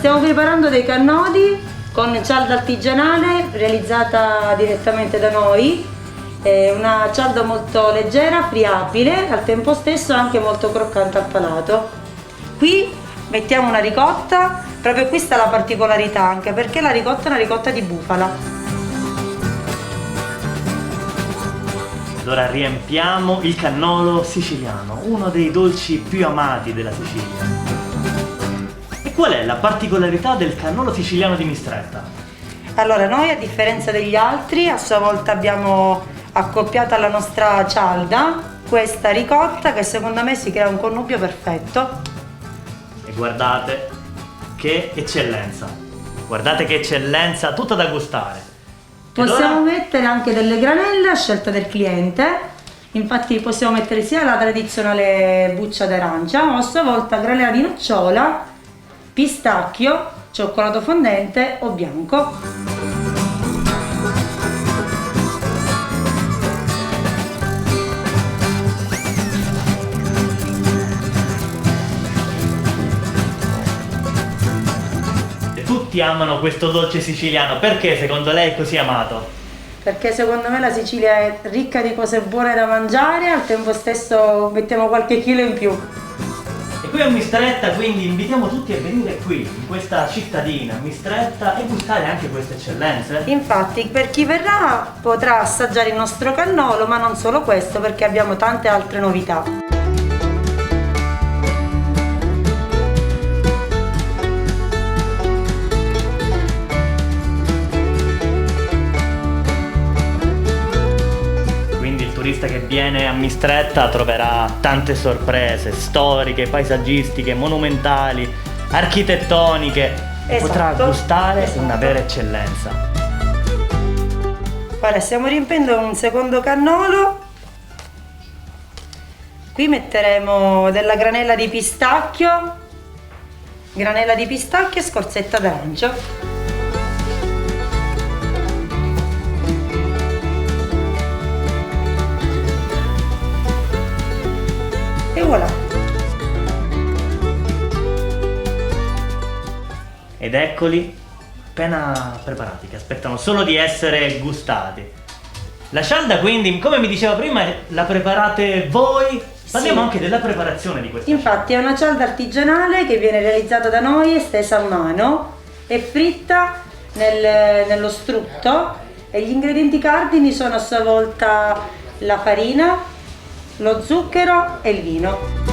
stiamo preparando dei cannoli con cialda artigianale realizzata direttamente da noi. È una cialda molto leggera, friabile, al tempo stesso anche molto croccante al palato. Qui mettiamo una ricotta, proprio qui sta la particolarità, anche perché la ricotta è una ricotta di bufala. Allora riempiamo il cannolo siciliano, uno dei dolci più amati della Sicilia. E qual è la particolarità del cannolo siciliano di Mistretta? Allora, noi a differenza degli altri, a sua volta abbiamo accoppiato alla nostra cialda questa ricotta che secondo me si crea un connubio perfetto. E guardate che eccellenza! Guardate che eccellenza, tutta da gustare! Possiamo mettere anche delle granelle a scelta del cliente, infatti possiamo mettere sia la tradizionale buccia d'arancia, ma a sua volta granella di nocciola, pistacchio, cioccolato fondente o bianco. Tutti amano questo dolce siciliano, perché secondo lei è così amato? Perché secondo me la Sicilia è ricca di cose buone da mangiare, al tempo stesso mettiamo qualche chilo in più. E qui a Mistretta quindi invitiamo tutti a venire qui, in questa cittadina, Mistretta, e gustare anche queste eccellenze. Infatti per chi verrà potrà assaggiare il nostro cannolo, ma non solo questo, perché abbiamo tante altre novità. Il turista che viene a Mistretta troverà tante sorprese storiche, paesaggistiche, monumentali, architettoniche. Esatto, potrà gustare una vera eccellenza. Ora stiamo riempiendo un secondo cannolo. Qui metteremo della granella di pistacchio e scorzetta d'arancio. E voilà! Ed eccoli, appena preparati, che aspettano solo di essere gustati. La cialda quindi, come mi diceva prima, la preparate voi? Parliamo anche della preparazione di questa. Infatti è una cialda artigianale che viene realizzata da noi, stesa a mano e fritta nello strutto, e gli ingredienti cardini sono a sua volta la farina, lo zucchero e il vino.